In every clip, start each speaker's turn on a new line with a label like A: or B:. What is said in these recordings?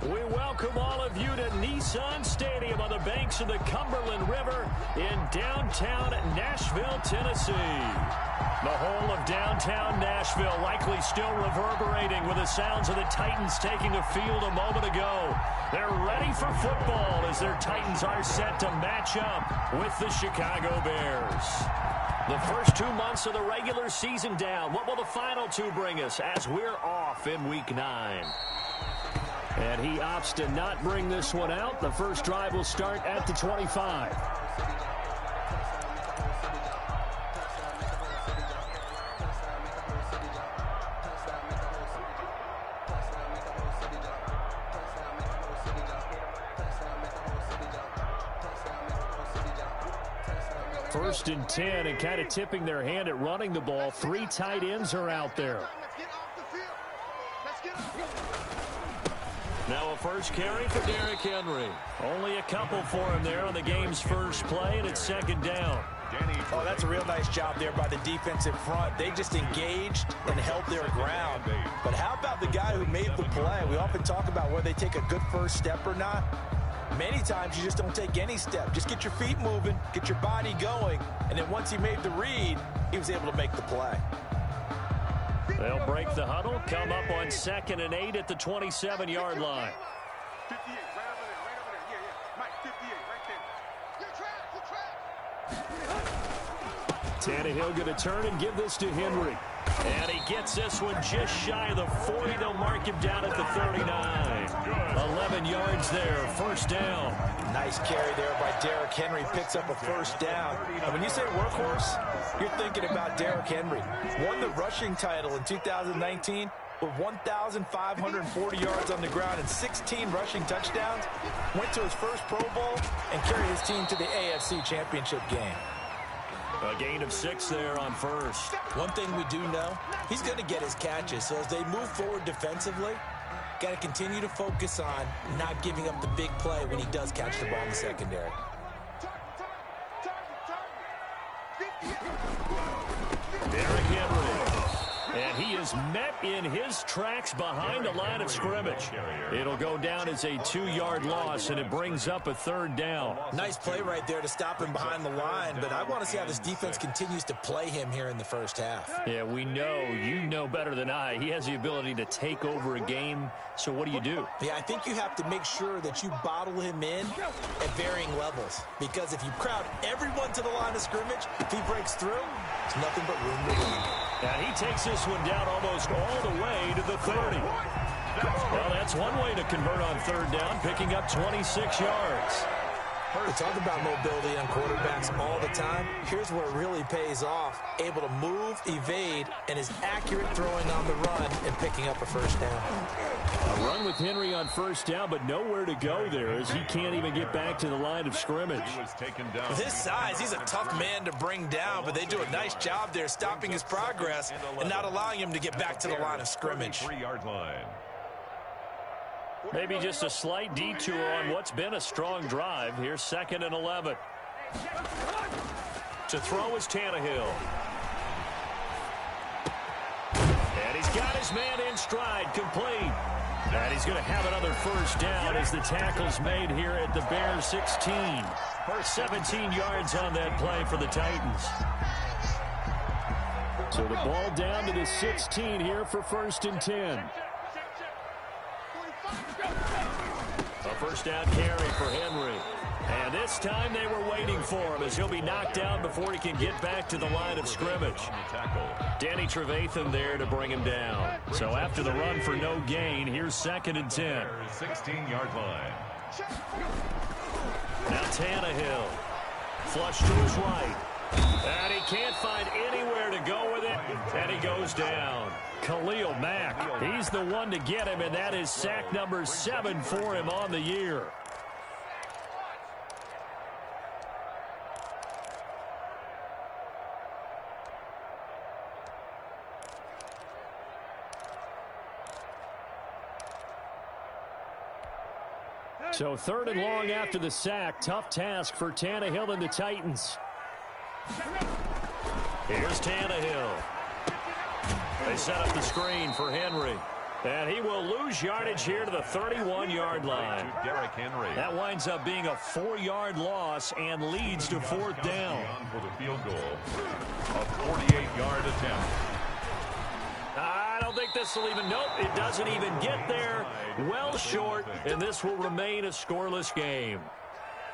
A: We welcome all of you to Nissan Stadium on the banks of the Cumberland River in downtown Nashville, Tennessee. The whole of downtown Nashville likely still reverberating with the sounds of the Titans taking a field a moment ago. They're ready for football as their Titans are set to match up with the Chicago Bears. The first 2 months of the regular season down. What will the final two bring us as we're off in Week 9? And he opts to not bring this one out. The first drive will start at the 25. First and 10, and kind of tipping their hand at running the ball. 3 tight ends are out there. Now a first carry for Derrick Henry. Only a couple for him there on the game's first play, and it's second down.
B: Oh, that's a real nice job there by the defensive front. They just engaged and held their ground. But how about the guy who made the play? We often talk about whether they take a good first step or not. Many times you just don't take any step. Just get your feet moving, get your body going, and then once he made the read, he was able to make the play.
A: They'll break the huddle, come up on 2nd and 8 at the 27-yard line.
C: 58, right over there, right over there. Yeah, yeah. Mike, 58, right there.
A: Tannehill going to turn and give this to Henry. And he gets this one just shy of the 40. They'll mark him down at the 39. 11 yards there, first down.
B: Nice carry there by Derrick Henry. Picks up a first down. And when you say workhorse, you're thinking about Derrick Henry. Won the rushing title in 2019 with 1,540 yards on the ground and 16 rushing touchdowns. Went to his first Pro Bowl and carried his team to the AFC Championship game.
A: A gain of 6 there on first.
B: One thing we do know, he's going to get his catches. So as they move forward defensively, got to continue to focus on not giving up the big play when he does catch the ball in the secondary.
A: Derrick Henry. And he is met in his tracks behind the line of scrimmage. It'll go down as a 2-yard loss, and it brings up a 3rd down.
B: Nice play right there to stop him behind the line, but I want to see how this defense continues to play him here in the first half.
A: Yeah, we know, you know better than I, he has the ability to take over a game, so what do you do?
B: Yeah, I think you have to make sure that you bottle him in at varying levels, because if you crowd everyone to the line of scrimmage, if he breaks through, it's nothing but room to run.
A: And he takes this one down almost all the way to the 30. Well, that's one way to convert on 3rd down, picking up 26 yards.
B: We talk about mobility on quarterbacks all the time. Here's where it really pays off. Able to move, evade, and is accurate throwing on the run and picking up a first down.
A: A run with Henry on 1st down, but nowhere to go there as he can't even get back to the line of scrimmage.
B: With his size, he's a tough man to bring down, but they do a nice job there stopping his progress and not allowing him to get back to the line of scrimmage.
A: Maybe just a slight detour on what's been a strong drive. Here's 2nd and 11. To throw is Tannehill. And he's got his man in stride, complete. And he's going to have another first down as the tackle's made here at the Bears 16. First 17 yards on that play for the Titans. So the ball down to the 16 here for 1st and 10. A first down carry for Henry. And this time they were waiting for him as he'll be knocked down before he can get back to the line of scrimmage. Danny Trevathan there to bring him down. So after the run for no gain, here's 2nd and 10.
C: 16-yard line.
A: Now Tannehill. Flush to his right. And he can't find anywhere to go with it. And he goes down. Khalil Mack. He's the one to get him, and that is sack number 7 for him on the year. So 3rd and long after the sack. Tough task for Tannehill and the Titans. Here's Tannehill. They set up the screen for Henry. And he will lose yardage here to the 31-yard line.
C: Derrick Henry.
A: That winds up being a 4-yard loss and leads to 4th down.
C: For the field goal. A 48-yard attempt.
A: I don't think this will even, nope, it doesn't even get there. Well short, and this will remain a scoreless game.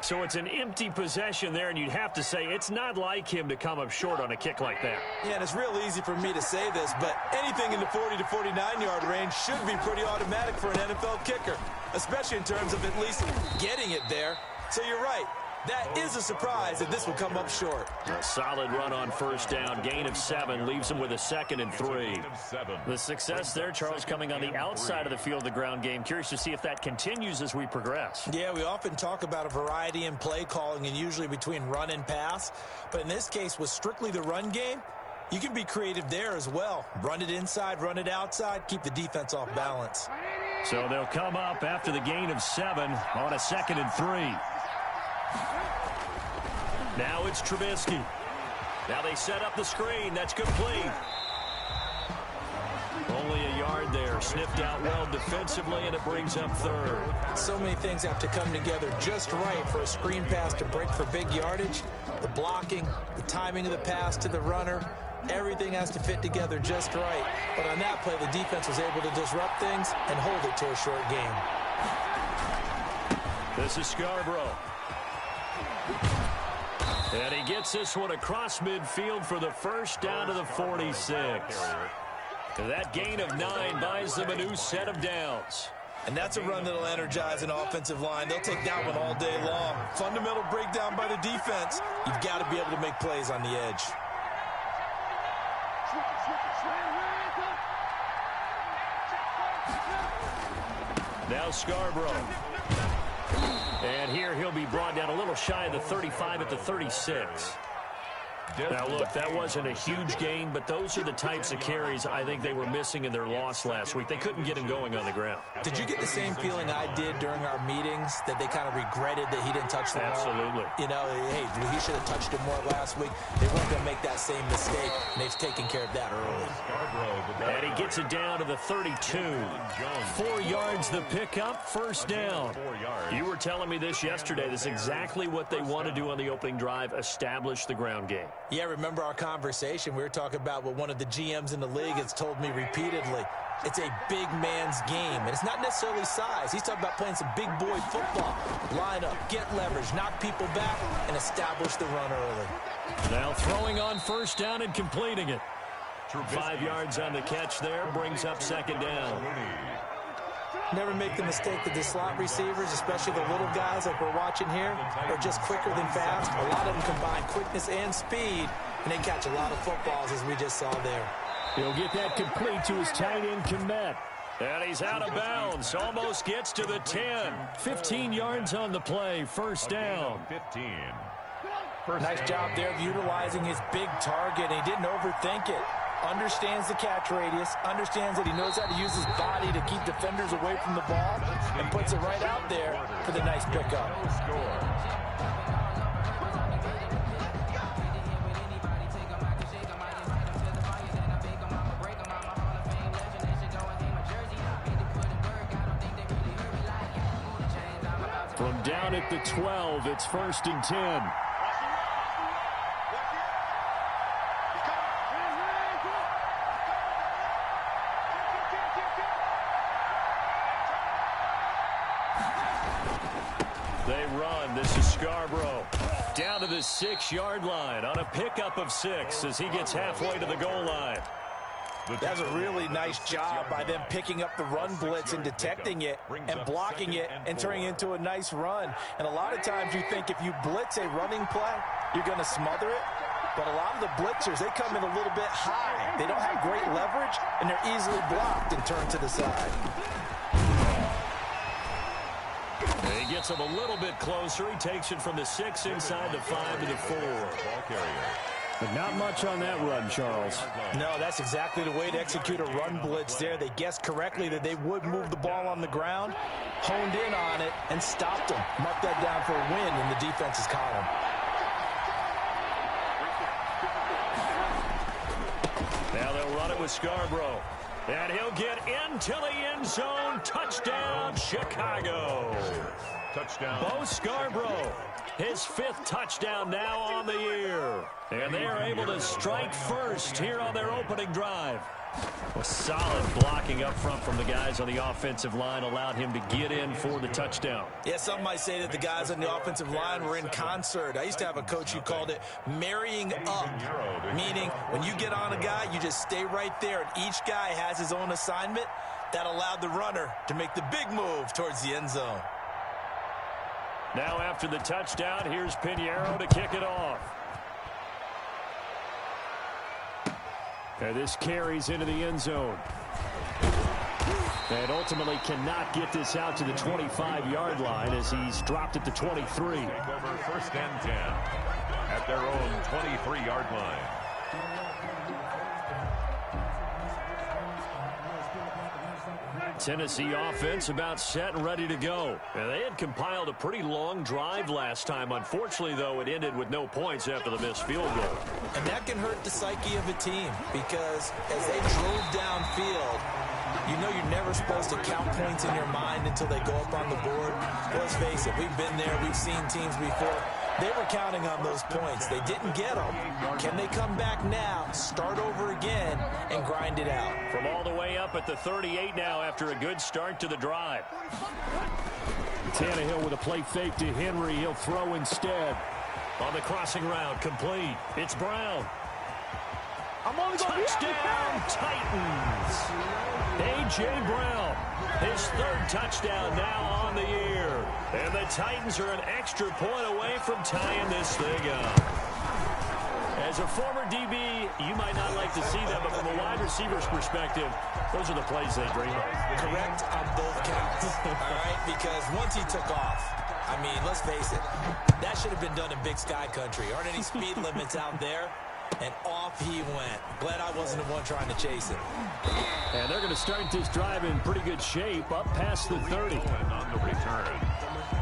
A: So it's an empty possession there, and you'd have to say it's not like him to come up short on a kick like that.
B: Yeah, and it's real easy for me to say this, but anything in the 40 to 49-yard range should be pretty automatic for an NFL kicker, especially in terms of at least getting it there. So you're right. That is a surprise that this will come up short.
A: A solid run on 1st down. Gain of 7 leaves him with a 2nd and 3. The success there, Charles, coming on the outside of the field, the ground game. Curious to see if that continues as we progress.
B: Yeah, we often talk about a variety in play calling and usually between run and pass. But in this case, with strictly the run game, you can be creative there as well. Run it inside, run it outside, keep the defense off balance.
A: So they'll come up after the gain of 7 on a 2nd and 3. Now it's Trubisky. Now they set up the screen. That's complete. Only a yard there. Sniffed out well defensively, and it brings up 3rd.
B: So many things have to come together just right for a screen pass to break for big yardage. The blocking, the timing of the pass to the runner, everything has to fit together just right. But on that play, the defense was able to disrupt things and hold it to a short game.
A: This is Scarborough. And he gets this one across midfield for the 1st down to the 46. That gain of 9 buys them a new set of downs.
B: And that's a run that'll energize an offensive line. They'll take that one all day long. Fundamental breakdown by the defense. You've got to be able to make plays on the edge.
A: Now Scarborough. And here he'll be brought down a little shy of the 35 at the 36. Now, look, that wasn't a huge gain, but those are the types of carries I think they were missing in their loss last week. They couldn't get him going on the ground.
B: Did you get the same feeling I did during our meetings, that they kind of regretted that he didn't touch the ball?
A: Absolutely.
B: You know, hey, he should have touched it more last week. They weren't going to make that same mistake, and they've taken care of that early.
A: And he gets it down to the 32. 4 yards the pickup, 1st down. You were telling me this yesterday. This is exactly what they want to do on the opening drive, establish the ground game.
B: Yeah, remember our conversation? We were talking about what one of the GMs in the league has told me repeatedly. It's a big man's game, and it's not necessarily size. He's talking about playing some big boy football. Line up, get leverage, knock people back, and establish the run early.
A: Now throwing on 1st down and completing it. 5 yards on the catch there, brings up 2nd down.
B: Never make the mistake that the slot receivers, especially the little guys like we're watching here, are just quicker than fast. A lot of them combine quickness and speed, and they catch a lot of footballs, as we just saw there.
A: He'll get that complete to his tight end, Komet. And he's out of bounds. Almost gets to the 10. 15 yards on the play. 1st down.
C: 15.
B: Nice job there of utilizing his big target, and he didn't overthink it. Understands the catch radius, understands that he knows how to use his body to keep defenders away from the ball, and puts it right out there for the nice pickup.
A: From down at the 12, it's 1st and 10. They run. This is Scarborough. Down to the 6-yard line on a pickup of 6 as he gets halfway to the goal line.
B: That's a really nice job by them picking up the run blitz and detecting it and blocking it and turning it into a nice run. And a lot of times you think if you blitz a running play, you're going to smother it. But a lot of the blitzers, they come in a little bit high. They don't have great leverage, and they're easily blocked and turned to the side.
A: And he gets him a little bit closer. He takes it from the 6 inside the 5 to the 4. But not much on that run, Charles.
B: No, that's exactly the way to execute a run blitz there. They guessed correctly that they would move the ball on the ground, honed in on it, and stopped them. Mark that down for a win in the defense's column.
A: Now they'll run it with Scarborough. And he'll get into the end zone. Touchdown, Chicago.
C: Touchdown.
A: Bo Scarborough, his 5th touchdown now on the year. And they are able to strike first here on their opening drive. A solid blocking up front from the guys on the offensive line allowed him to get in for the touchdown.
B: Yeah, some might say that the guys on the offensive line were in concert. I used to have a coach who called it marrying up, meaning when you get on a guy, you just stay right there, and each guy has his own assignment. That allowed the runner to make the big move towards the end zone.
A: Now after the touchdown, here's Pinheiro to kick it off. And this carries into the end zone. And ultimately cannot get this out to the 25-yard line as he's dropped at the 23.
C: Take over 1st and 10 at their own 23-yard line.
A: Tennessee offense about set and ready to go. And they had compiled a pretty long drive last time. Unfortunately, though, it ended with no points after the missed field goal.
B: And that can hurt the psyche of a team because as they drove downfield, you know you're never supposed to count points in your mind until they go up on the board. Let's face it, we've been there. We've seen teams before. They were counting on those points. They didn't get them. Can they come back now, start over again, and grind it out?
A: From all the way up at the 38 now after a good start to the drive. Tannehill with a play fake to Henry. He'll throw instead. On the crossing route, complete. It's Brown. Touchdown, Titans. A.J. Brown, his 3rd touchdown now on the year. And the Titans are an extra point away from tying this thing up. As a former DB, you might not like to see that, but from a wide receiver's perspective, those are the plays they dream of.
B: Correct on both counts, all right? Because once he took off, I mean, let's face it, that should have been done in Big Sky Country. Aren't any speed limits out there? And off he went. Glad I wasn't the one trying to chase him.
A: And they're going to start this drive in pretty good shape, up past the 30.
C: And on the return,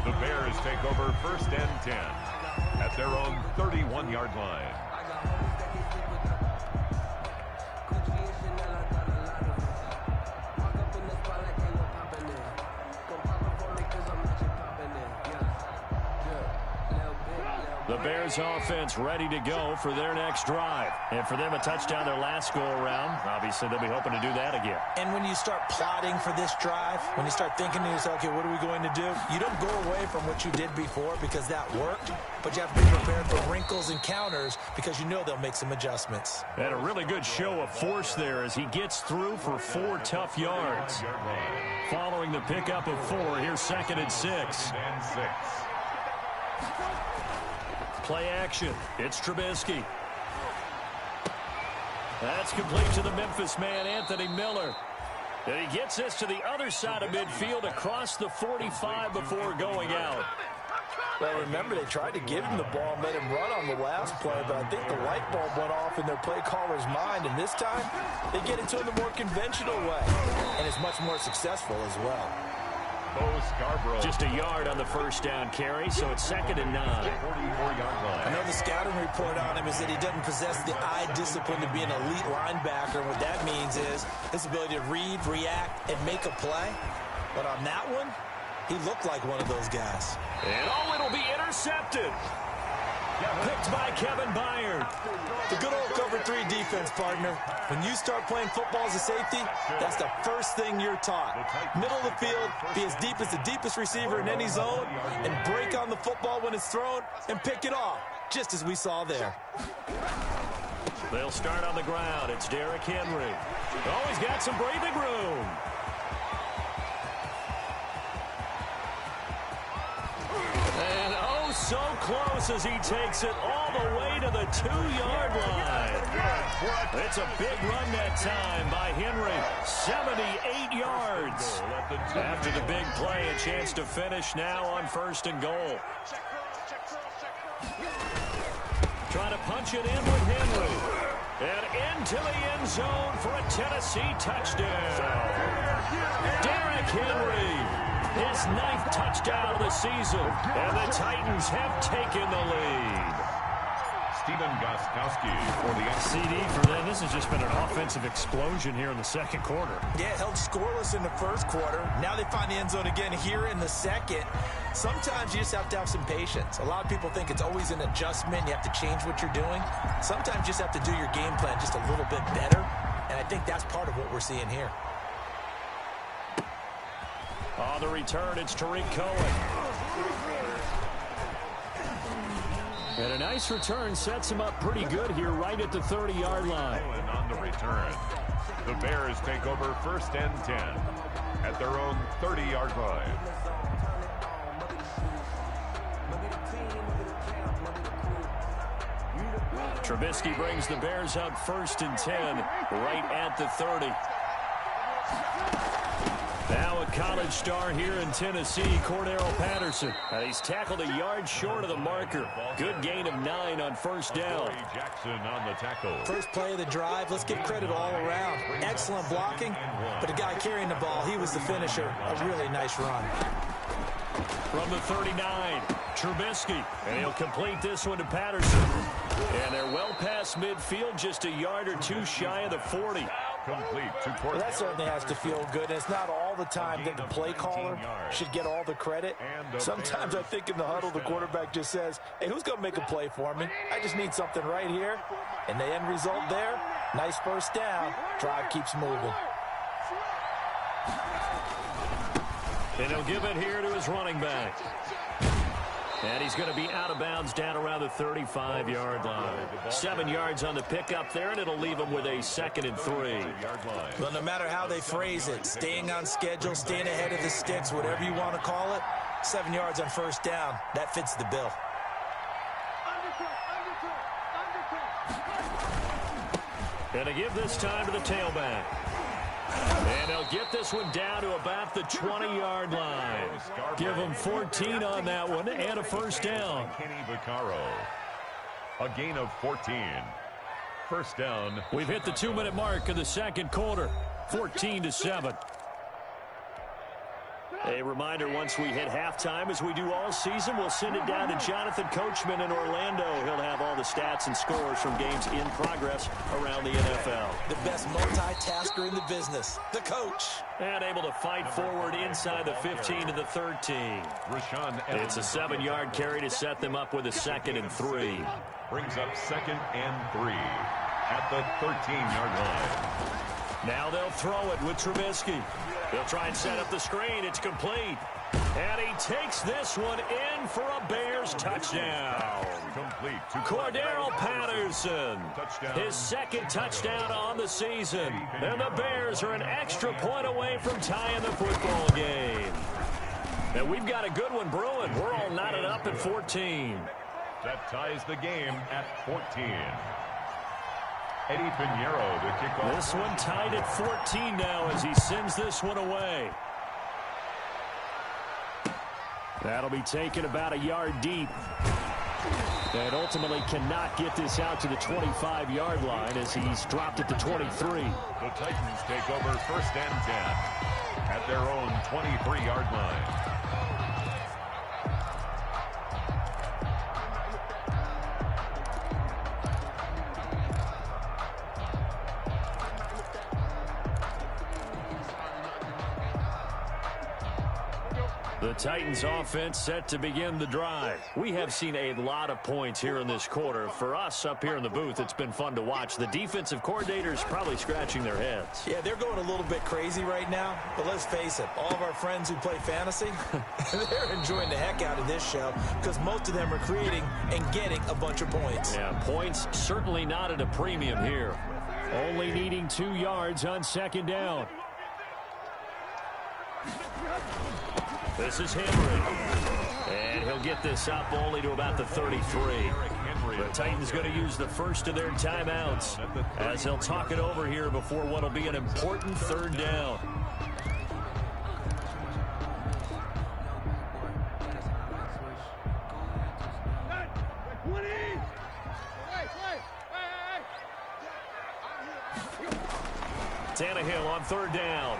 C: the Bears take over 1st and 10 at their own 31-yard line.
A: The Bears offense ready to go for their next drive. And for them, a touchdown their last go-around. Obviously, they'll be hoping to do that again.
B: And when you start plotting for this drive, when you start thinking to yourself, okay, what are we going to do? You don't go away from what you did before because that worked, but you have to be prepared for wrinkles and counters because you know they'll make some adjustments.
A: And a really good show of force there as he gets through for 4 tough yards. Following the pickup of 4, here's 2nd and 6. Play action. It's Trubisky. That's complete to the Memphis man, Anthony Miller. And he gets this to the other side of midfield across the 45 before going out.
B: Well, remember, they tried to give him the ball, made him run on the last play, but I think the light bulb went off in their play caller's mind, and this time they get it to him the more conventional way, and it's much more successful as well.
C: Bo Scarborough.
A: Just a yard on the 1st down carry, so it's 2nd and 9.
C: 44-yard line.
B: I know the scouting report on him is that he doesn't possess the eye discipline to be an elite linebacker, and what that means is his ability to read, react, and make a play. But on that one, he looked like one of those guys.
A: And it'll be intercepted. Picked by Kevin Byard.
B: The good old cover 3 defense, partner. When you start playing football as a safety, that's the first thing you're taught. Middle of the field, be as deep as the deepest receiver in any zone, and break on the football when it's thrown and pick it off, just as we saw there.
A: They'll start on the ground. It's Derrick Henry. Oh, he's got some breathing room. And oh, so close as he takes it all the way to the 2-yard line. It's a big run that time by Henry. 78 yards. After the big play, a chance to finish now on 1st and goal. Trying to punch it in with Henry. And into the end zone for a Tennessee touchdown. Derrick Henry. His 9th touchdown of the season, and the Titans have taken the lead.
C: Stephen Gostkowski for the
A: CD for them. This has just been an offensive explosion here in the second quarter.
B: Yeah, held scoreless in the first quarter. Now they find the end zone again here in the second. Sometimes you just have to have some patience. A lot of people think it's always an adjustment. You have to change what you're doing. Sometimes you just have to do your game plan just a little bit better. And I think that's part of what we're seeing here.
A: On the return, it's Tariq Cohen. And a nice return sets him up pretty good here right at the 30-yard line.
C: Cohen on the return. The Bears take over 1st and 10 at their own 30-yard line.
A: Trubisky brings the Bears out 1st and 10 right at the 30. Now a college star here in Tennessee, Cordero Patterson. He's tackled a yard short of the marker. Good gain of 9 on 1st down.
C: Jackson on the tackle.
B: First play of the drive, let's give credit all around. Excellent blocking, but the guy carrying the ball, he was the finisher. A really nice run.
A: From the 39, Trubisky, and he'll complete this one to Patterson. And they're well past midfield, just a yard or two shy of the 40.
C: Complete to Cordero.
B: Well, that certainly has to feel good. And it's not all the time that the play caller should get all the credit. Sometimes I think in the huddle, the quarterback just says, hey, who's going to make a play for me? I just need something right here. And the end result there, nice 1st down. Drive keeps moving.
A: And he'll give it here to his running back. And he's going to be out of bounds down around the 35-yard line. 7 yards on the pickup there, and it'll leave him with a 2nd and 3.
B: Well, no matter how they phrase it, staying on schedule, staying ahead of the sticks, whatever you want to call it, 7 yards on 1st down, that fits the bill.
A: And to give this time to the tailback. And they'll get this one down to about the 20-yard line. Give them 14 on that one and a 1st down.
C: Kenny Vaccaro. A gain of 14. 1st down.
A: We've hit the 2-minute mark of the second quarter. 14-7. A reminder, once we hit halftime, as we do all season, we'll send it down to Jonathan Coachman in Orlando. He'll have all the stats and scores from games in progress around the NFL.
B: The best multitasker in the business, the coach.
A: And able to fight forward inside the 15 to the 13. It's a 7-yard carry to set them up with a 2nd and 3.
C: Brings up 2nd and 3 at the 13-yard line.
A: Now they'll throw it with Trubisky. They'll try and set up the screen. It's complete. And he takes this one in for a Bears touchdown.
C: Complete to
A: Cordero Patterson.
C: Touchdown.
A: His 2nd touchdown on the season. And the Bears are an extra point away from tying the football game. And we've got a good one brewing. We're all knotted up at 14.
C: That ties the game at 14. Eddie Pinheiro to kick off.
A: This one tied at 14 now as he sends this one away. That'll be taken about a yard deep. And ultimately cannot get this out to the 25-yard line as he's dropped at the 23.
C: The Titans take over 1st and 10 at their own 23-yard line.
A: The Titans offense set to begin the drive. We have seen a lot of points here in this quarter. For us up here in the booth, it's been fun to watch. The defensive coordinators probably scratching their heads.
B: Yeah, they're going a little bit crazy right now. But let's face it, all of our friends who play fantasy, they're enjoying the heck out of this show because most of them are creating and getting a bunch of points.
A: Yeah, points certainly not at a premium here. Only needing 2 yards on 2nd down. This is Henry. And he'll get this up only to about the 33. The Titans going to use the first of their timeouts as they'll talk it over here before what will be an important 3rd down. Tannehill on 3rd down.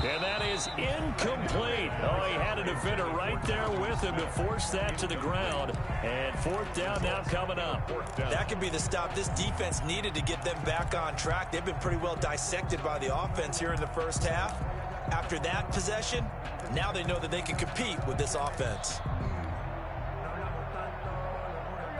A: And that is incomplete. Oh, he had a defender right there with him to force that to the ground. And fourth down now coming up.
B: That could be the stop this defense needed to get them back on track. They've been pretty well dissected by the offense here in the first half. After that possession, now they know that they can compete with this offense.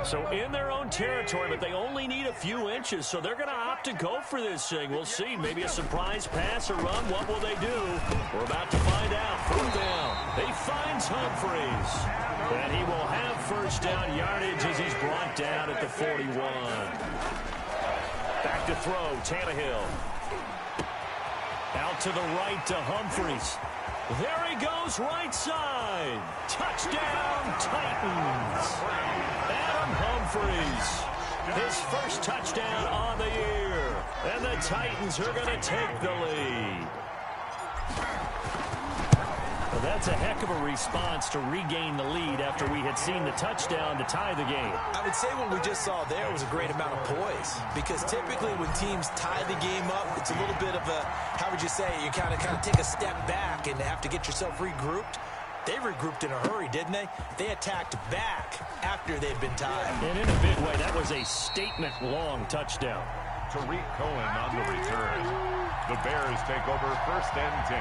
A: So in their own territory, but they only need a few inches, so they're going to opt to go for this thing. We'll see. Maybe a surprise pass or run. What will they do? We're about to find out. Fourth down. He finds Humphries. And he will have first down yardage as he's brought down at the 41. Back to throw. Tannehill. Out to the right to Humphries. There he goes, right side. Touchdown, Titans. Adam Humphries, his first touchdown on the year. And the Titans are going to take the lead. Well, that's a heck of a response to regain the lead after we had seen the touchdown to tie the game.
B: I would say what we just saw there was a great amount of poise, because typically when teams tie the game up, it's a little bit of a, how would you say, you kind of take a step back and have to get yourself regrouped. They regrouped in a hurry, didn't they? They attacked back after they'd been tied.
A: And in a big way, that was a statement-long touchdown.
C: Tariq Cohen on the return. The Bears take over first and 10.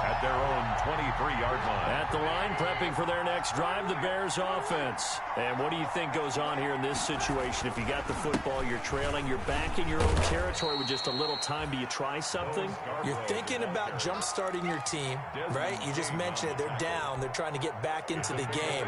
C: At their own 23-yard line.
A: At the line, prepping for their next drive, the Bears offense. And what do you think goes on here in this situation? If you got the football, you're trailing, you're back in your own territory with just a little time. Do you try something?
B: You're thinking about jump-starting your team, right? You just mentioned it. They're down. They're trying to get back into the game.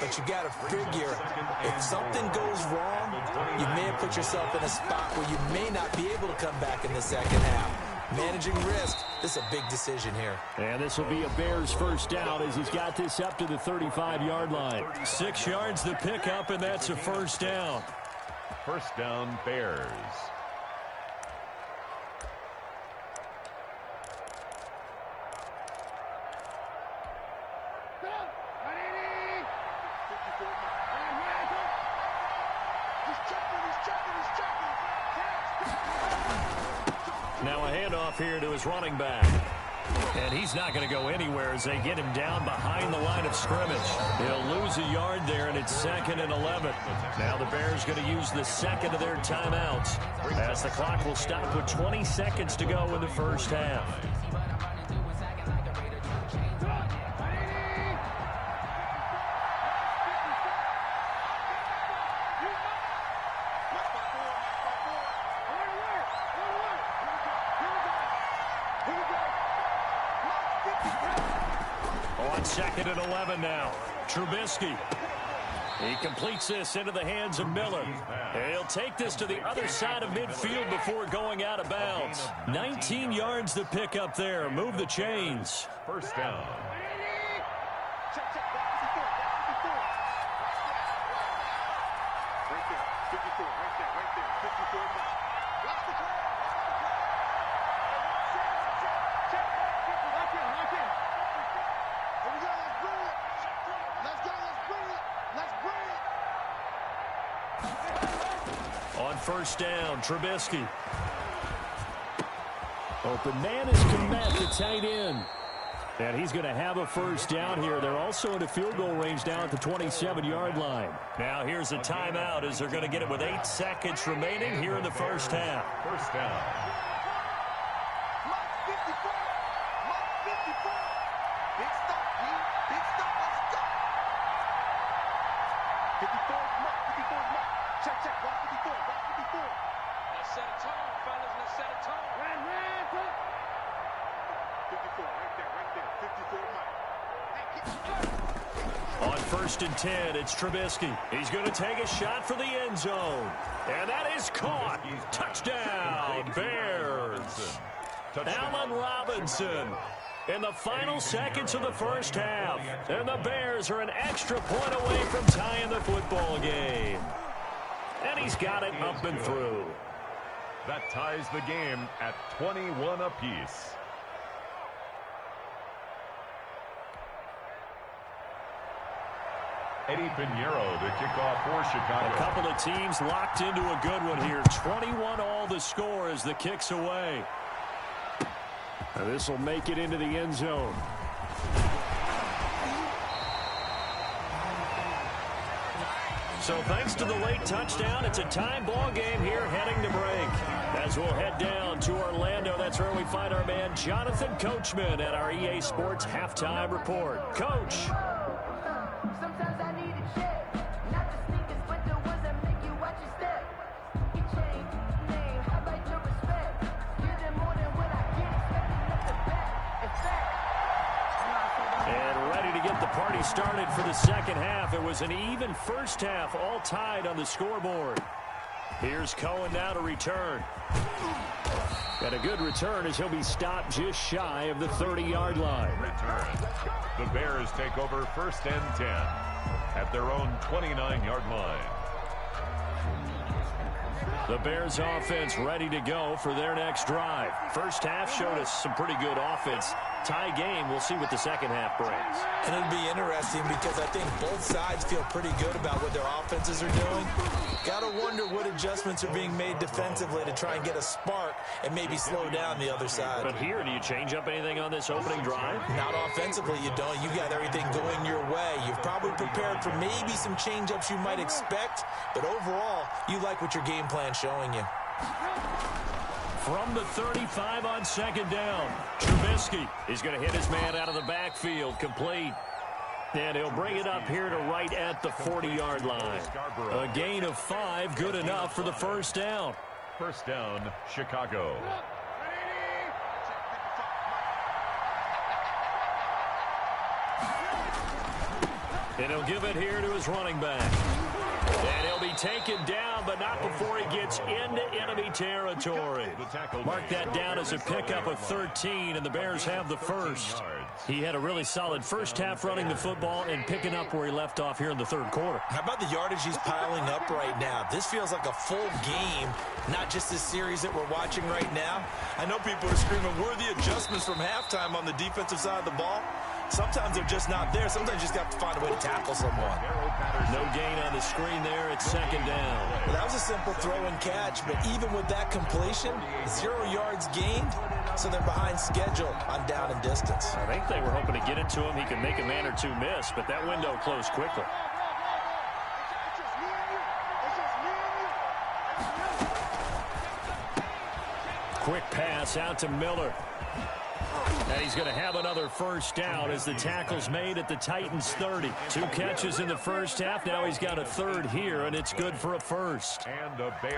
B: But you got to figure, if something goes wrong, you may have put yourself in a spot where you may not be able to come back in the second half. Managing risk, this is a big decision here.
A: And this will be a Bears first down as he's got this up to the 35-yard line. 6 yards the pickup, and that's a first down.
C: First down, Bears.
A: Now a handoff here to his running back. And he's not going to go anywhere as they get him down behind the line of scrimmage. He'll lose a yard there, and it's 2nd and 11. Now the Bears going to use the second of their timeouts as the clock will stop with 20 seconds to go in the first half. On 2nd and 11 now. Trubisky. He completes this into the hands of Miller. And he'll take this to the other side of midfield before going out of bounds. 19 yards to pick up there. Move the chains.
C: First down.
A: On first down, Trubisky. Open man is Komet, the tight end. And he's going to have a first down here. They're also into field goal range down at the 27-yard line. Now here's a timeout as they're going to get it with 8 seconds remaining here in the first half.
C: First down.
A: On 1st and 10, it's Trubisky. He's going to take a shot for the end zone. And that is caught. Touchdown, Bears. Allen Robinson in the final seconds of the first half. And the Bears are an extra point away from tying the football game. And he's got it up and through.
C: That ties the game at 21 apiece. Eddie Pinheiro, the kickoff for Chicago.
A: A couple of teams locked into a good one here. 21 all the score as the kick's away. This will make it into the end zone. So thanks to the late touchdown, it's a time ball game here heading to break. As we'll head down to Orlando, that's where we find our man Jonathan Coachman at our EA Sports Halftime Report. Coach.
D: Sometimes I need a check, not the sneakers, but the ones that make you watch your step. You change name, how about your respect? Give them more than what I get, expecting up the back. In fact,
A: and ready to get the party started for the second half. It was an even first half, all tied on the scoreboard. Here's Cohen now to return. Got a good return as he'll be stopped just shy of the 30-yard line.
C: Return. The Bears take over 1st and 10 at their own 29-yard line.
A: The Bears offense ready to go for their next drive. First half showed us some pretty good offense. Tie game, we'll see what the second half brings.
B: And it'll be interesting because I think both sides feel pretty good about what their offenses are doing. Got to wonder what adjustments are being made defensively to try and get a spark and maybe slow down the other side.
A: But here, do you change up anything on this opening drive?
B: Not offensively, you don't. You got everything going your way. You've probably prepared for maybe some change-ups you might expect, but overall, you like what your game plan's showing you.
A: From the 35 on second down, Trubisky is going to hit his man out of the backfield, complete. And he'll bring it up here to right at the 40-yard line. A gain of 5, good enough for the first down.
C: First down, Chicago.
A: And he'll give it here to his running back. And he'll be taken down, but not before he gets into enemy territory. Mark that down as a pickup of 13, and the Bears have the first. He had a really solid first half running the football and picking up where he left off here in the third quarter.
B: How about the yardage he's piling up right now? This feels like a full game, not just this series that we're watching right now. I know people are screaming, worthy adjustments from halftime on the defensive side of the ball. Sometimes they're just not there. Sometimes you just have to find a way to tackle someone.
A: No gain on the screen there. It's second down.
B: Well, that was a simple throw and catch, but even with that completion, 0 yards gained, so they're behind schedule on down and distance.
A: I think they were hoping to get it to him. He could make a man or two miss, but that window closed quickly. Quick pass out to Miller. And he's going to have another first down as the tackle's made at the Titans' 30. 2 catches in the first half. Now he's got a third here, and it's good for a first.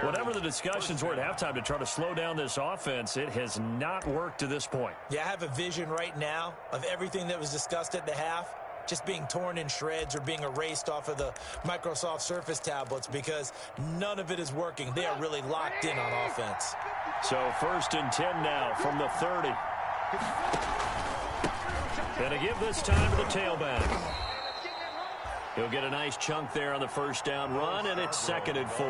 A: Whatever the discussions were at halftime to try to slow down this offense, it has not worked to this point.
B: Yeah, I have a vision right now of everything that was discussed at the half just being torn in shreds or being erased off of the Microsoft Surface tablets because none of it is working. They are really locked in on offense.
A: So 1st and 10 now from the 30. And to give this time to the tailback. He'll get a nice chunk there on the first down run, and it's 2nd and 4.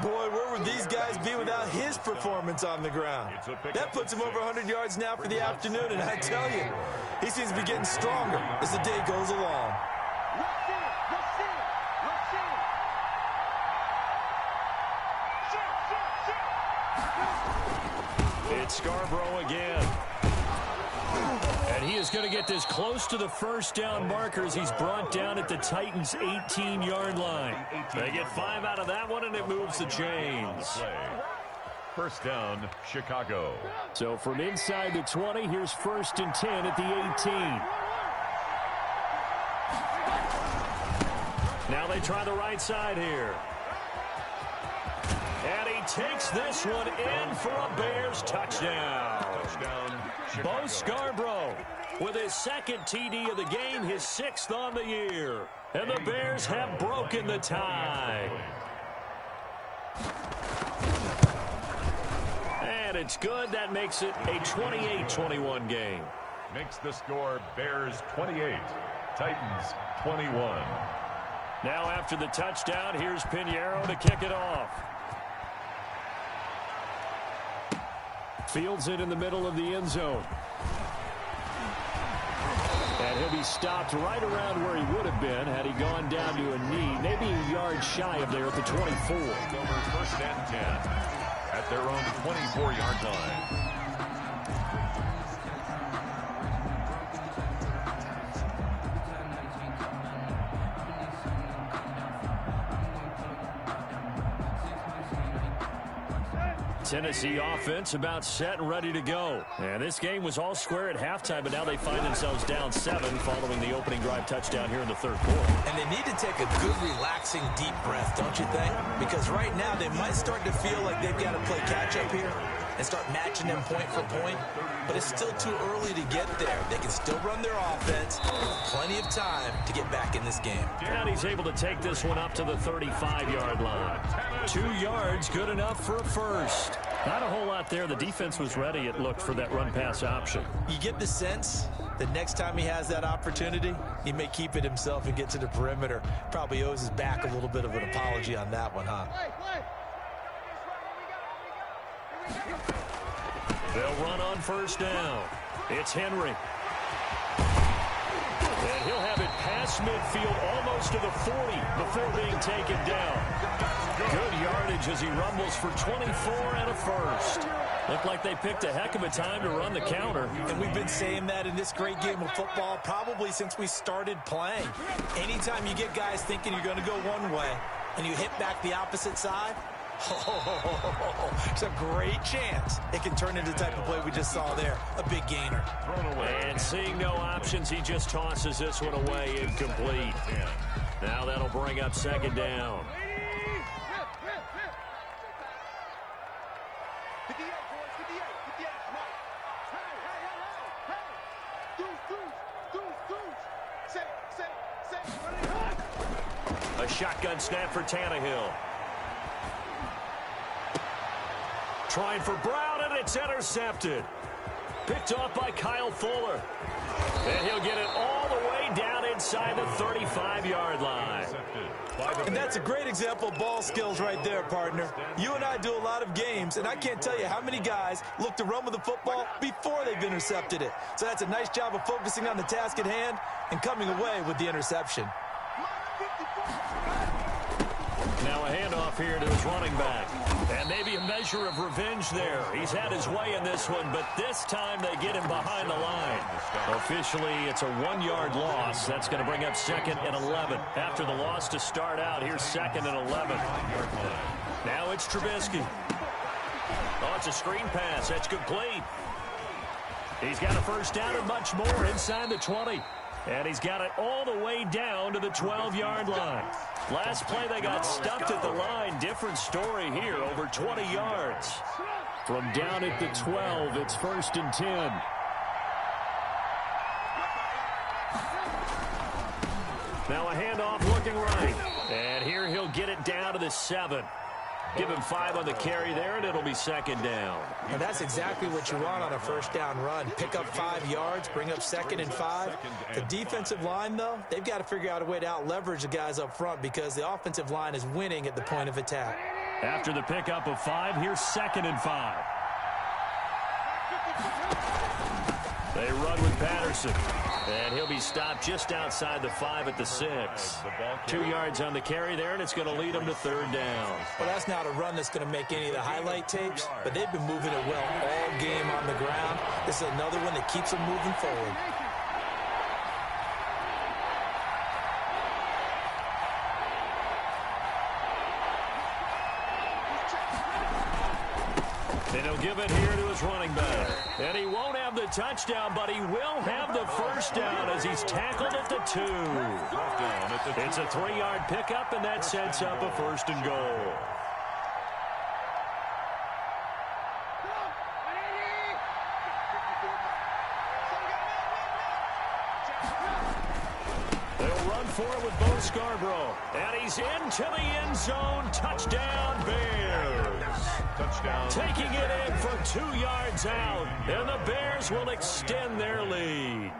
B: Boy, where would these guys be without his performance on the ground? That puts him over 100 yards now for the afternoon, and I tell you, he seems to be getting stronger as the day goes along.
A: It's Scarborough again. And he is going to get this close to the first down markers. He's brought down at the Titans' 18-yard line. They get 5 out of that one, and it moves the chains.
C: First down, Chicago.
A: So from inside the 20, here's 1st and 10 at the 18. Now they try the right side here. And he takes this one in for a Bears touchdown. Bo Scarborough with his 2nd TD of the game, his 6th on the year. And the Bears have broken the tie. And it's good. That makes it a 28-21 game.
C: Makes the score Bears 28, Titans 21.
A: Now after the touchdown, here's Pinheiro to kick it off. Fields it in the middle of the end zone. And he'll be stopped right around where he would have been had he gone down to a knee, maybe a yard shy of there at the 24.
C: Over 1st and 10 at their own 24-yard line.
A: Tennessee offense about set and ready to go. And this game was all square at halftime, but now they find themselves down 7 following the opening drive touchdown here in the third quarter.
B: And they need to take a good, relaxing, deep breath, don't you think? Because right now they might start to feel like they've got to play catch-up here and start matching them point for point. But it's still too early to get there. They can still run their offense. Plenty of time to get back in this game.
A: And he's able to take this one up to the 35-yard line. 2 yards, good enough for a first. Not a whole lot there. The defense was ready, it looked, for that run-pass option.
B: You get the sense that next time he has that opportunity, he may keep it himself and get to the perimeter. Probably owes his back a little bit of an apology on that one, huh?
A: They'll run on first down. It's Henry. And he'll have it past midfield almost to the 40 before being taken down. Good yardage as he rumbles for 24 and a first. Looked like they picked a heck of a time to run the counter.
B: And we've been saying that in this great game of football probably since we started playing. Anytime you get guys thinking you're going to go one way and you hit back the opposite side, it's a great chance it can turn into the type of play we just saw there. A big gainer.
A: And seeing no options, he just tosses this one away, incomplete. Now that'll bring up second down. A shotgun snap for Tannehill. Trying for Brown, and it's intercepted. Picked off by Kyle Fuller. And he'll get it all the way down inside the 35-yard line.
B: And that's a great example of ball skills right there, partner. You and I do a lot of games, and I can't tell you how many guys look to run with the football before they've intercepted it. So that's a nice job of focusing on the task at hand and coming away with the interception.
A: Now a handoff here to his running back. And maybe a measure of revenge there. He's had his way in this one, but this time they get him behind the line. Officially, it's a 1-yard loss. That's going to bring up second and 11. After the loss to start out, here's second and 11. Now it's Trubisky. Oh, it's a screen pass. That's complete. He's got a first down and much more inside the 20. And he's got it all the way down to the 12-yard line. Last play, they got stuffed at the line. Different story here, over 20 yards. From down at the 12, it's first and 10. Now a handoff looking right. And here he'll get it down to the 7. Give him 5 on the carry there, and it'll be second down.
B: And that's exactly what you want on a first down run. Pick up 5 yards, bring up second and 5. The defensive line, though, they've got to figure out a way to out-leverage the guys up front because the offensive line is winning at the point of attack.
A: After the pickup of 5, here's second and 5. They run with Patterson. And he'll be stopped just outside the 5 at the 6. 2 yards on the carry there, and it's going to lead him to third down.
B: Well, that's not a run that's going to make any of the highlight tapes, but they've been moving it well all game on the ground. This is another one that keeps them moving forward.
A: And he'll give it here to his running back. And he won't have the touchdown, but he will have the first down as he's tackled at the 2. It's a 3-yard pickup, and that sets up a first and goal. They'll run for it with Bo Scarborough. And he's into the end zone. Touchdown, Bears. Touchdown. Taking it in for 2 yards out. And the Bears will extend their lead.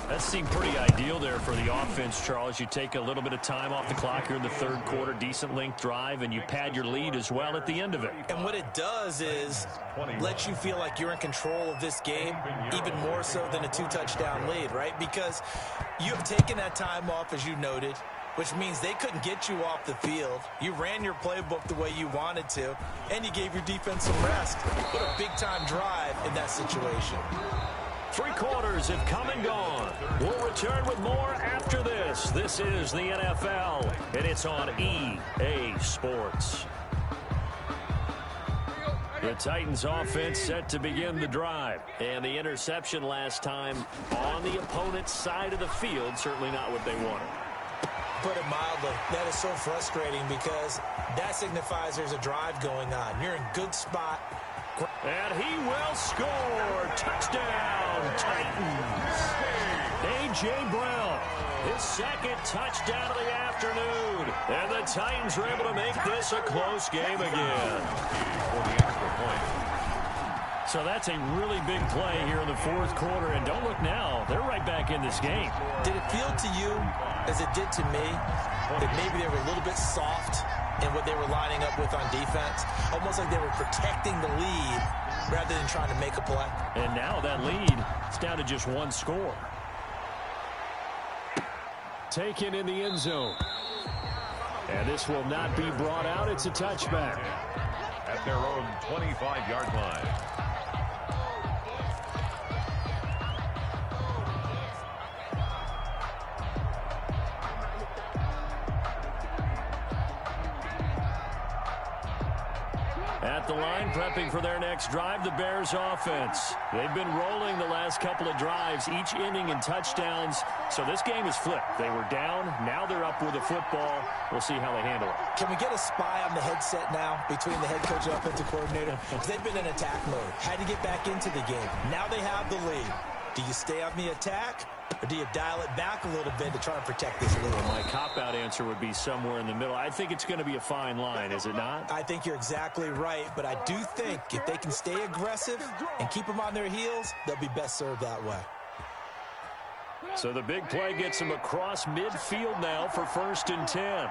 A: That seemed pretty ideal there for the offense, Charles. You take a little bit of time off the clock here in the third quarter, decent length drive, and you pad your lead as well at the end of it.
B: And what it does is let you feel like you're in control of this game, even more so than a 2-touchdown lead, right? Because you have taken that time off, as you noted, which means they couldn't get you off the field. You ran your playbook the way you wanted to, and you gave your defense some rest. What a big-time drive in that situation.
A: 3 quarters have come and gone. We'll return with more after this. This is the NFL, and it's on EA Sports. The Titans offense set to begin the drive. And the interception last time on the opponent's side of the field, certainly not what they wanted.
B: Put it mildly, that is so frustrating because that signifies there's a drive going on. You're in good spot.
A: And he will score. Touchdown, Titans. A.J. Brown, his second touchdown of the afternoon. And the Titans are able to make this a close game again.
C: For the extra point.
A: So that's a really big play here in the fourth quarter. And don't look now, they're right back in this game.
B: Did it feel to you, as it did to me, that maybe they were a little bit soft in what they were lining up with on defense? Almost like they were protecting the lead rather than trying to make a play.
A: And now that lead is down to just one score. Taken in the end zone. And this will not be brought out. It's a touchback.
C: At their own 25-yard line.
A: At the line, prepping for their next drive, the Bears offense. They've been rolling the last couple of drives, each inning in touchdowns. So this game is flipped. They were down. Now they're up with a football. We'll see how they handle it.
B: Can we get a spy on the headset now between the head coach and offensive coordinator? Because they've been in attack mode. Had to get back into the game. Now they have the lead. Do you stay on the attack, or do you dial it back a little bit to try and protect this lead?
A: My cop-out answer would be somewhere in the middle. I think it's going to be a fine line, is it not?
B: I think you're exactly right, but I do think if they can stay aggressive and keep them on their heels, they'll be best served that way.
A: So the big play gets them across midfield now for 1st and 10.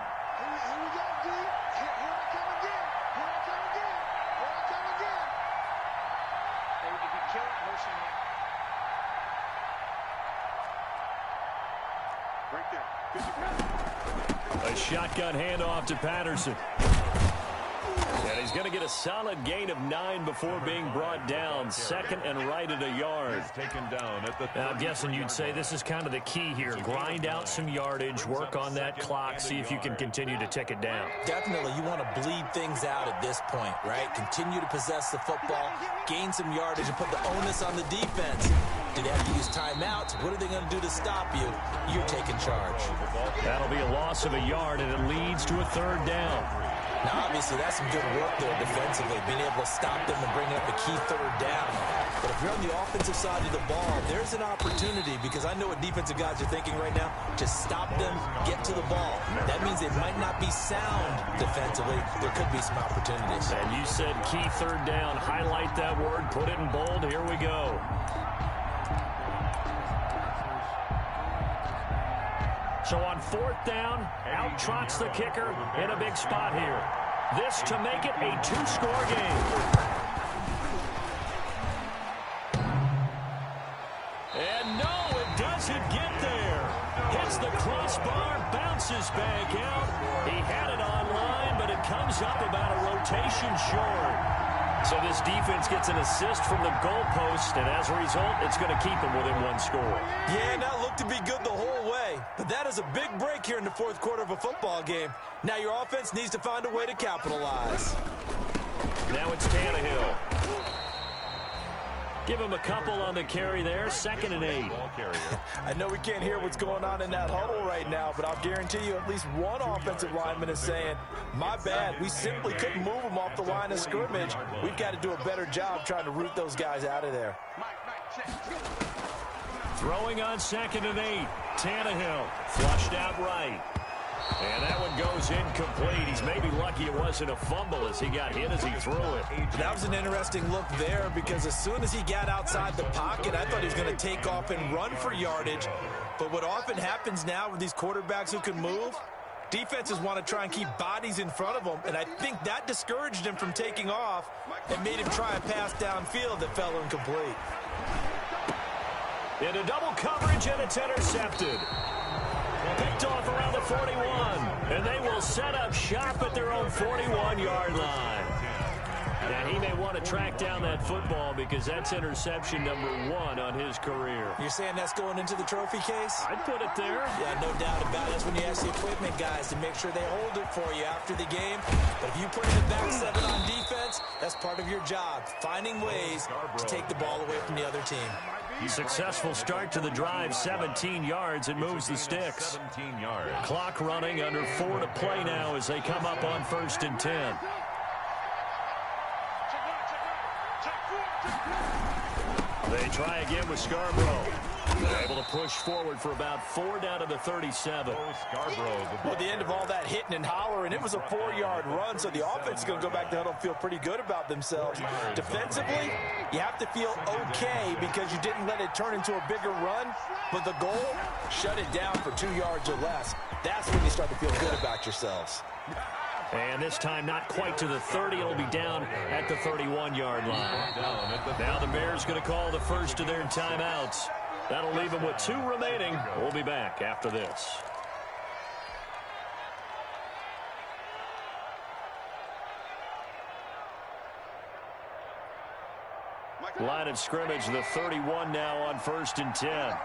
A: A shotgun handoff to Patterson. And he's going to get a solid gain of 9 before being brought down. 2nd and right at a yard.
C: Taken down at the
A: now, I'm guessing you'd say this is kind of the key here. Grind out some yardage, work on that clock, see if you can continue to tick it down.
B: Definitely, you want to bleed things out at this point, right? Continue to possess the football, gain some yardage, and put the onus on the defense. Do they have to use timeouts? What are they going to do to stop you? You're taking charge.
A: That'll be a loss of a yard, and it leads to a 3rd down.
B: Now, obviously, that's some good work there defensively, being able to stop them and bring up a key 3rd down. But if you're on the offensive side of the ball, there's an opportunity, because I know what defensive guys are thinking right now, to stop them, get to the ball. That means they might not be sound defensively. There could be some opportunities.
A: And you said key 3rd down. Highlight that word, put it in bold. Here we go. So on 4th down, out trots the kicker in a big spot here. This to make it a 2-score game. And no, it doesn't get there. Hits the crossbar, bounces back out. He had it online, but it comes up about a rotation short. So this defense gets an assist from the goalpost, and as a result, it's going to keep them within 1 score.
B: Yeah, that looked to be good the whole way. But that is a big break here in the 4th quarter of a football game. Now your offense needs to find a way to capitalize.
A: Now it's Tannehill. Give him a couple on the carry there. 2nd and 8.
B: I know we can't hear what's going on in that huddle right now, but I'll guarantee you at least one offensive lineman is saying, my bad, we simply couldn't move them off the line of scrimmage. We've got to do a better job trying to root those guys out of there.
A: Throwing on 2nd and 8. Tannehill flushed out right. And that one goes incomplete. He's maybe lucky it wasn't a fumble as he got hit as he threw it.
B: That was an interesting look there, because as soon as he got outside the pocket, I thought he was going to take off and run for yardage. But what often happens now with these quarterbacks who can move, defenses want to try and keep bodies in front of them, and I think that discouraged him from taking off and made him try a pass downfield that fell incomplete.
A: Into double coverage, and it's intercepted. Picked off around the 41, and they will set up shop at their own 41-yard line. And he may want to track down that football because that's interception number 1 on his career.
B: You're saying that's going into the trophy case?
A: I'd put it there.
B: Yeah, no doubt about it. That's when you ask the equipment guys to make sure they hold it for you after the game. But if you put in the back 7 on defense, that's part of your job, finding ways to take the ball away from the other team.
A: Successful start to the drive, 17 yards, and moves the sticks.
C: 17 yards.
A: Clock running, under 4 to play now as they come up on 1st and 10. They try again with Scarborough. Able to push forward for about 4 down to the 37.
C: Scarborough.
B: Well, at the end of all that hitting and hollering, it was a 4-yard run, so the offense is going to go back to huddle and feel pretty good about themselves. Defensively, you have to feel okay because you didn't let it turn into a bigger run, but the goal, shut it down for 2 yards or less. That's when you start to feel good about yourselves.
A: And this time not quite to the 30. It'll be down at the 31-yard line. Now the Bears going to call the first of their timeouts. That'll leave them with 2 remaining. We'll be back after this. Line of scrimmage, the 31 now on 1st and 10.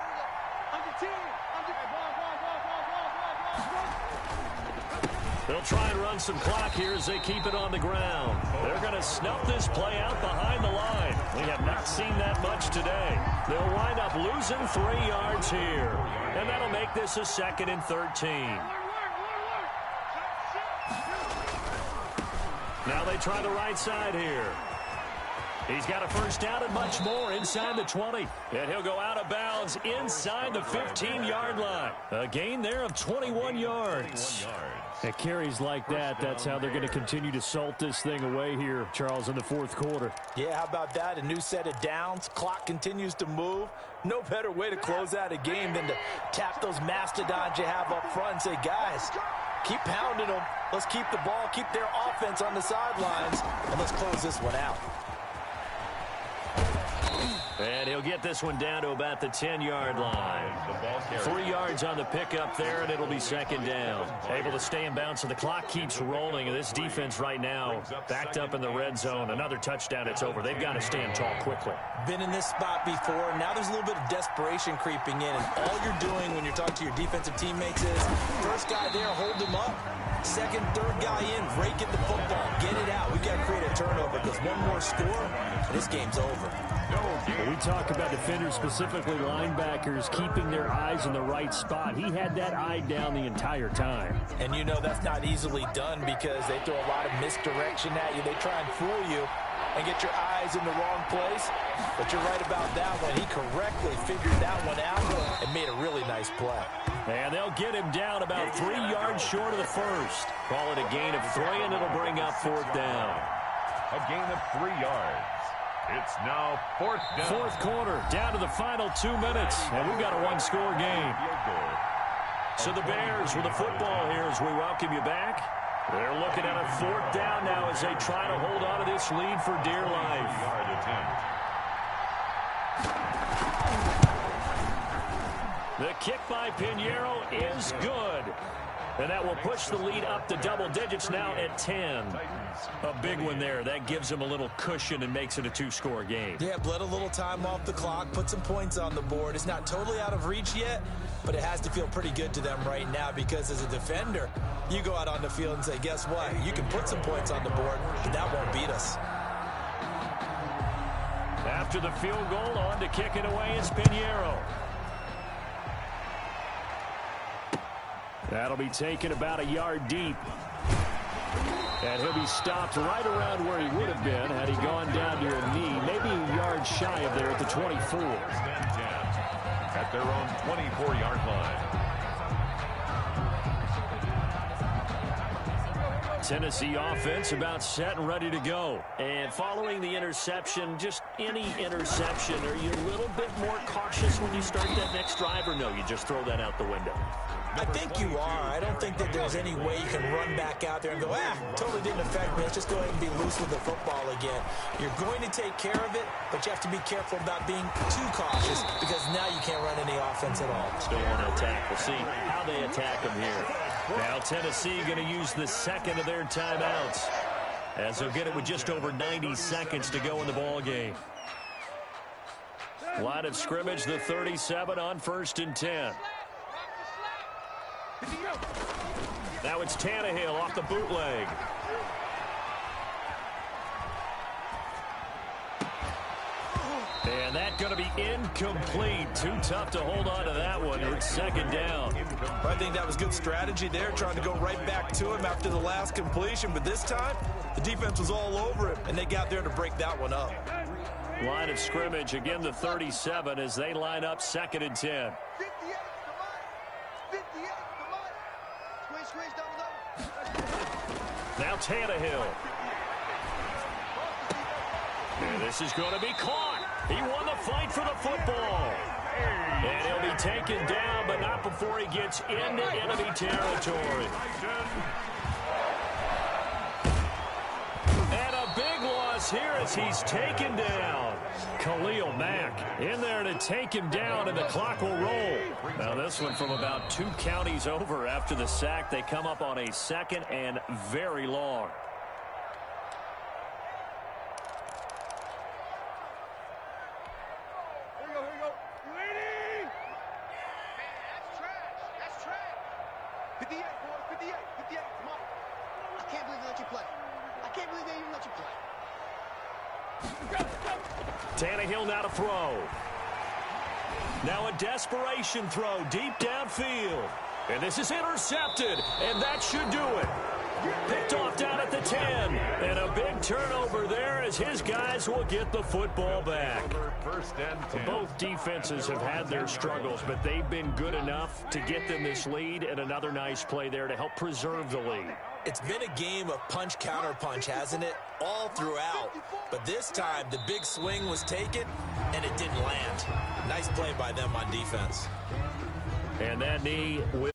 A: They'll try and run some clock here as they keep it on the ground. They're going to snuff this play out behind the line. We have not seen that much today. They'll wind up losing 3 yards here. And that'll make this a 2nd and 13. Now they try the right side here. He's got a first down and much more inside the 20. And he'll go out of bounds inside the 15-yard line. A gain there of 21 yards. At carries like that, that's how they're going to continue to salt this thing away here, Charles, in the 4th quarter.
B: Yeah, how about that? A new set of downs. Clock continues to move. No better way to close out a game than to tap those mastodons you have up front and say, guys, keep pounding them. Let's keep the ball, keep their offense on the sidelines, and let's close this one out.
A: And he'll get this one down to about the 10-yard line. 3 yards on the pickup there, and it'll be 2nd down. Able to stay in bounds, so the clock keeps rolling. And this defense right now backed up in the red zone. Another touchdown, it's over. They've got to stand tall quickly.
B: Been in this spot before. Now there's a little bit of desperation creeping in. And all you're doing when you're talking to your defensive teammates is, first guy there, hold him up. Second, third guy in, rake at the football. Get it out. We've got to create a turnover because one more score, and this game's over.
A: We talk about defenders, specifically linebackers, keeping their eyes in the right spot. He had that eye down the entire time.
B: And you know that's not easily done because they throw a lot of misdirection at you. They try and fool you and get your eyes in the wrong place. But you're right about that one. He correctly figured that one out and made a really nice play.
A: And they'll get him down about 3 yards short of the first. Call it a gain of 3, and it'll bring up 4th down.
C: A gain of 3 yards. It's now 4th down.
A: 4th quarter, down to the final 2 minutes, and we've got a 1-score game. So the Bears with the football here as we welcome you back. They're looking at a 4th down now as they try to hold on to this lead for dear life. The kick by Pinheiro is good. And that will push the lead up to double digits now at 10. A big one there. That gives them a little cushion and makes it a 2-score game.
B: Yeah, bled a little time off the clock, put some points on the board. It's not totally out of reach yet, but it has to feel pretty good to them right now because as a defender, you go out on the field and say, guess what? You can put some points on the board, but that won't beat us.
A: After the field goal, on to kick it away is Pinheiro. That'll be taken about a yard deep. And he'll be stopped right around where he would have been had he gone down to a knee, maybe a yard shy of there at the 24.
C: At their own 24-yard line.
A: Tennessee offense about set and ready to go. And following the interception, just any interception, are you a little bit more cautious when you start that next drive, or no, you just throw that out the window?
B: I think you are. I don't think that there's any way you can run back out there and go, totally didn't affect me. Let's just go ahead and be loose with the football again. You're going to take care of it, but you have to be careful about being too cautious because now you can't run any offense at all.
A: Still want to attack. We'll see how they attack them here. Now Tennessee going to use the 2nd of their timeouts. as they'll get it with just over 90 seconds to go in the ball game. Line of scrimmage, the 37 on 1st and 10. Now it's Tannehill off the bootleg. And that's going to be incomplete. Too tough to hold on to that one. It's 2nd down.
B: I think that was good strategy there, trying to go right back to him after the last completion. But this time, the defense was all over him, and they got there to break that one up.
A: Line of scrimmage, again the 37 as they line up 2nd and 10. Now Tannehill. And this is going to be caught. He won the fight for the football. And he'll be taken down, but not before he gets into enemy territory. And a big loss here as he's taken down. Khalil Mack in there to take him down, and the clock will roll. Now this one from about 2 counties over after the sack. They come up on a 2nd and very long. Tannehill now to throw. Now a desperation throw deep downfield. And this is intercepted, and that should do it. Picked off down at the 10. And a big turnover there as his guys will get the football back. Both defenses have had their struggles, but they've been good enough to get them this lead, and another nice play there to help preserve the lead.
B: It's been a game of punch-counter-punch, hasn't it? All throughout. But this time, the big swing was taken, and it didn't land. Nice play by them on defense.
A: And that knee will